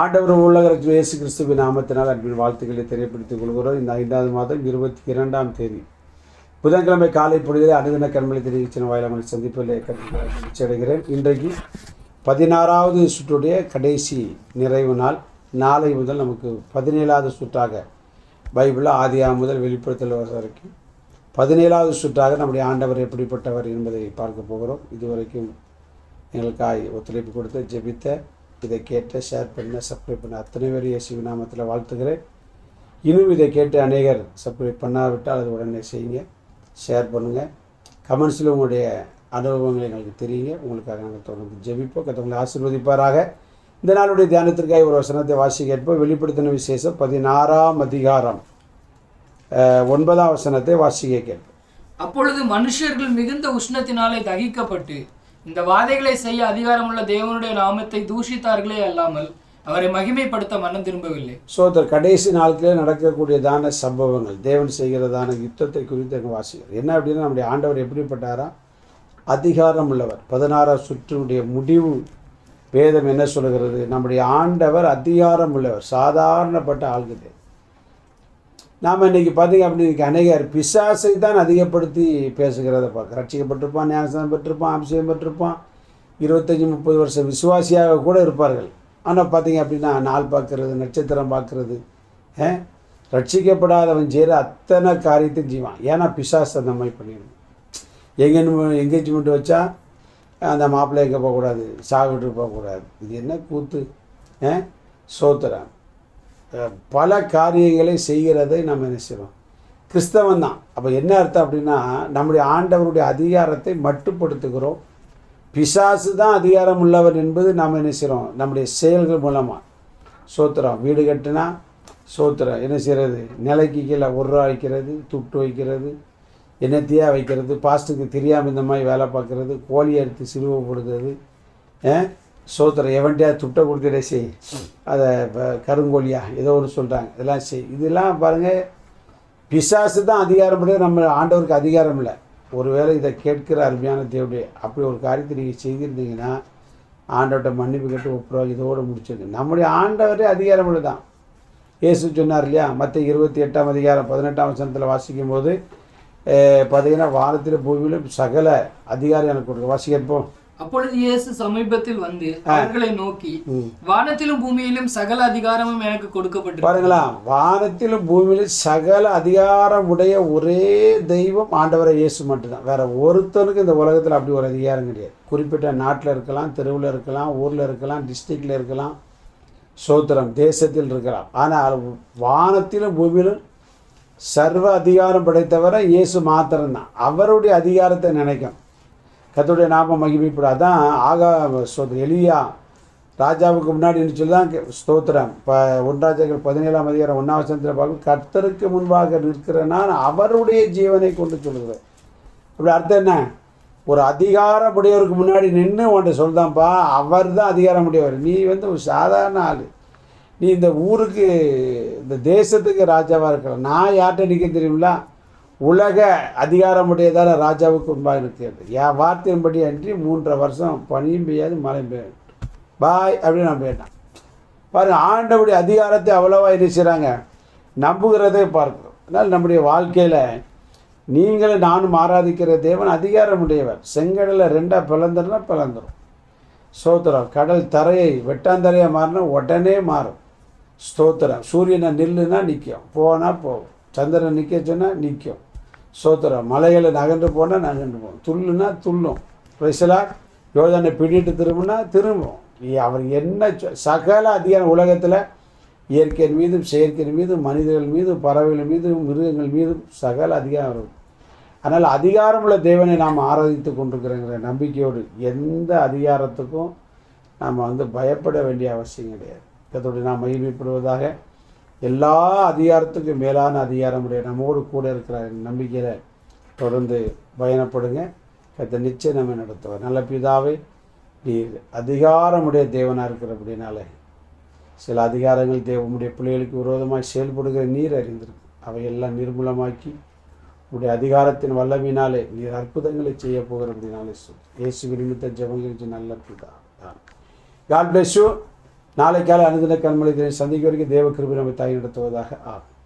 ஆண்டவர் உலகத்தில் இயேசு கிறிஸ்துவின் நாமத்தினால் அன்பின் வாழ்த்துக்களை தெரியப்படுத்திக் கொள்கிறோம். இந்த 5ஆவது மாதம் 22ஆம் தேதி புதன்கிழமை காலை பொழுதிலே அனுதின கண்மலை தெரிவிச்சின வாயிலாமல் சந்திப்பில் அடைகிறேன். இன்றைக்கு 16வது சுற்றுடைய கடைசி நிறைவு நாள். நாளை முதல் நமக்கு 17வது சுற்றாக பைபிளில் ஆதியாகமம் முதல் வெளிப்படுத்தல் வரைக்கும் 17வது சுற்றாக நம்முடைய ஆண்டவர் எப்படிப்பட்டவர் என்பதை பார்க்க போகிறோம். இதுவரைக்கும் எங்களுக்காக ஒத்துழைப்பு கொடுத்து ஜெபித்த, இதை கேட்ட, ஷேர் பண்ண, சப்ஸ்கிரைப் பண்ண அத்தனை பேர் இயேசு நாமத்தில் வாழ்த்துக்கிறேன். இன்னும் இதை கேட்டு அநேகர் சப்ஸ்கிரைப் பண்ணாவிட்டால் அது உடனே செய்யுங்க, ஷேர் பண்ணுங்கள், கமெண்ட்ஸில் உங்களுடைய அனுபவங்களை எங்களுக்கு தெரியுங்க. உங்களுக்காக நாங்கள் தொடர்ந்து ஜெபிப்போம். கர்த்தர் ஆசீர்வதிப்பாராக. இந்த நாளுடைய தியானத்திற்காக ஒரு வசனத்தை வாசி கேட்போம். வெளிப்படுத்தின விசேஷம் 16ஆம் அதிகாரம் 9ஆம் வசனத்தை வாசிக்க கேட்போம். அப்பொழுது மனுஷர்கள் மிகுந்த உஷ்ணத்தினாலே தகிக்கப்பட்டு இந்த வாதைகளை செய்ய அதிகாரமுள்ள தேவனுடைய நாமத்தை தூஷித்தார்களே அல்லாமல் அவரை மகிமைப்படுத்த மனம் திரும்பவில்லை. சோதர் கடைசி நாட்களே நடக்கக்கூடியதான சம்பவங்கள், தேவன் செய்கிறதான யுத்தத்தை குறித்து வாசிகள் என்ன அப்படின்னா, நம்முடைய ஆண்டவர் எப்படிப்பட்டாரா? அதிகாரம் உள்ளவர். 16ஆம் சுற்றுடைய முடிவு வேதம் என்ன சொல்கிறது? நம்முடைய ஆண்டவர் அதிகாரம் உள்ளவர், சாதாரணப்பட்ட ஆள்கிட்டே. நாம் இன்றைக்கி பார்த்திங்க அப்படின்னு அநேகர் பிசாசை தான் அதிகப்படுத்தி பேசுகிறத பார்க்க. ரட்சிக்கப்பட்டிருப்பான், ஞானஸ்நானம் பெற்றிருப்பான், அபிஷேகம் பெற்றிருப்பான், 25-30 வருஷம் விசுவாசியாக கூட இருப்பார்கள். ஆனால் பார்த்திங்க அப்படின்னா நாள் பார்க்குறது, நட்சத்திரம் பார்க்குறது, ரட்சிக்கப்படாதவன் செய்கிற அத்தனை காரியத்தையும் செய்வான். ஏன்னா பிசாசு அந்த மாதிரி பண்ணிடணும். எங்கேஜ்மெண்ட் வச்சா அந்த மாப்பிள்ளை எங்கே போகக்கூடாது, சாப்பிட்டு போகக்கூடாது. இது என்ன கூத்து? சோத்திரம் பல காரியங்களை செய்கிறதை நம்ம என்ன செய்கிறோம்? கிறிஸ்தவன் தான். அப்போ என்ன அர்த்தம் அப்படின்னா, நம்முடைய ஆண்டவருடைய அதிகாரத்தை மட்டுப்படுத்துகிறோம். பிசாசு தான் அதிகாரம் உள்ளவர் என்பது நாம் என்ன செய்கிறோம்? நம்முடைய செயல்கள் மூலமாக. சோத்திரம் வீடு கட்டினா சோத்திரம் என்ன செய்கிறது? நிலைக்கு கீழே 1 ரூபா வைக்கிறது, துட்டு வைக்கிறது, என்னத்தையாக வைக்கிறது, பாஸ்ட்டுக்கு தெரியாமல் இந்த மாதிரி வேலை பார்க்குறது, கோழியை எடுத்து சிலுவைப்படுத்துறது, சோத்திரம் எவன்ட்டியா துட்டை கொடுத்துட்டே செய், அதை கருங்கோழியா ஏதோ ஒன்று சொல்கிறாங்க, இதெல்லாம் செய். இதெல்லாம் பாருங்கள், பிசாசு தான் அதிகாரம் படி, நம்ம ஆண்டவருக்கு அதிகாரம் இல்லை. ஒருவேளை இதை கேட்கிற அருமையான தேவடைய அப்படி ஒரு காரியத்தை நீங்கள் செய்திருந்தீங்கன்னா ஆண்டவர்கிட்ட மன்னிப்பு கேட்டு ஒப்புரவாக இதோடு முடிச்சிருக்கு. நம்முடைய ஆண்டவரே அதிகாரம் இல்லை தான். இயேசு சொன்னார் இல்லையா? மத்தேயு 28ஆம் அதிகாரம் 18ஆம் வசனத்தில் வாசிக்கும் போது பார்த்தீங்கன்னா, வானத்தில் பூமியிலும் சகல அதிகாரம் எனக்கு கொடுக்க. வாசிக்கப்போம். அப்பொழுது இயேசு சமீபத்தில் வந்து அவர்களை நோக்கி, வானத்திலும் பூமியிலும் சகல அதிகாரமும் எனக்கு கொடுக்கப்பட்டு. பாருங்களா, வானத்திலும் பூமியிலும் சகல அதிகாரம் உடைய ஒரே தெய்வம் ஆண்டவரை இயேசு மட்டும்தான். வேற ஒருத்தனுக்கு இந்த உலகத்தில் அப்படி ஒரு அதிகாரம் கிடையாது. குறிப்பிட்ட நாட்டில் இருக்கலாம், தெருவில் இருக்கலாம், ஊரில் இருக்கலாம், டிஸ்ட்ரிக்டில் இருக்கலாம், சோத்திரம் தேசத்தில் இருக்கலாம். ஆனால் வானத்திலும் பூமியிலும் சர்வ அதிகாரம் படைத்தவரை இயேசு மாத்திரம்தான். அவருடைய அதிகாரத்தை நினைக்கும். கர்த்தருடைய நாமம் மகிமைப்படும். அதான் சோத்திரம் எலியா ராஜாவுக்கு முன்னாடி சொல்லி தான் ஸ்தோத்திரம் 1 ராஜாக்கள் 17ஆம் அதிகாரம் 1ஆம் வசனத்தில் பார்க்கும், கர்த்தருக்கு முன்பாக நிற்கிறேன்னா அவருடைய ஜீவனை கொண்டு சொல்லுகிறேன். இப்படி அர்த்தம் என்ன? ஒரு அதிகாரமுடையவருக்கு முன்னாடி நின்று உன்ட்ட சொல்தான்ப்பா, அவர் தான் அதிகாரமுடையவர். நீ ஒரு சாதாரண ஆள். நீ இந்த ஊருக்கு, இந்த தேசத்துக்கு ராஜாவாக இருக்கலாம். நான் யார்கிட்ட நிற்க தெரியுங்களா? உலக அதிகாரமுடையதான ராஜாவுக்கு முன்பாக இருக்கிறது. என் வார்த்தையின்படி அன்றி 3.5 வருஷம் பனியும் பெய்யாது, மழையும் பெய்யாது, பாய் அப்படின்னு நான் போயிட்டான். பாருங்கள், ஆண்டவுடைய அதிகாரத்தை அவ்வளோவா என்ன செய்கிறாங்க? நம்புகிறதே பார்க்கிறோம். அதனால் நம்முடைய வாழ்க்கையில் நீங்களும் நானும் ஆராதிக்கிற தேவன் அதிகாரமுடையவர். செங்கடலை 2ஆக பிளந்துருன்னா பிளந்துடும். ஸ்தோத்திரம். கடல் தரையை வெட்டாந்தரையாக மாறினா உடனே மாறும். ஸ்தோத்திரம். சூரியனை நில்லுன்னா நிற்கும், போனால் போகும். சந்திரன் நிற்க சொன்னால் நிற்கும். ஸ்தோத்திரம். மலைகளை நகன்று போனால் நகன்று போகும், துள்ளுனா துள்ளும். பிரைசலா. யோர்தானை பிடிட்டு திரும்பினா திரும்பும். அவர் என்ன சகல அதிகாரம் உலகத்தில் இயற்கையின் மீதும் செயற்கையின் மீதும் மனிதர்கள் மீதும் பறவைகள் மீதும் மிருகங்கள் மீதும் சகல அதிகாரம் இருக்கும். அதனால் அதிகாரமுள்ள தேவனை நாம் ஆராதித்து கொண்டிருக்கிறோங்கிற நம்பிக்கையோடு எந்த அதிகாரத்துக்கும் நாம் பயப்பட வேண்டிய அவசியம் கிடையாது. கர்த்தருடைய நாம் மகிமைப்படுவதாக. எல்லா அதிகாரத்துக்கும் மேலான அதிகாரமுடைய நம்மோடு கூட இருக்கிற நம்பிக்கையில் தொடர்ந்து பயணப்படுங்க. கர்த்தர் நிச்சயம் நம்ம நடத்துவார். நல்ல பிதாவே, நீர் அதிகாரமுடைய தேவனாக இருக்கிற அப்படின்னால சில அதிகாரங்கள் தேவனுடைய பிள்ளைகளுக்கு விரோதமாக செயல்படுகிற நீர் அறிந்திருக்கு. அவையெல்லாம் நிர்மூலமாக்கி உடைய அதிகாரத்தின் வல்லமையினாலே நீர் அற்புதங்களை செய்ய போகிற அப்படின்னாலே இயேசு நிமித்த ஜெபங்களுக்கு நல்ல பிதா. God bless you. நாளை காலை அனுதின கண்மொழி சந்திக்க வரைக்கும் தேவ கிருபை நம்மை தாய் நடத்துவதாக ஆகும்.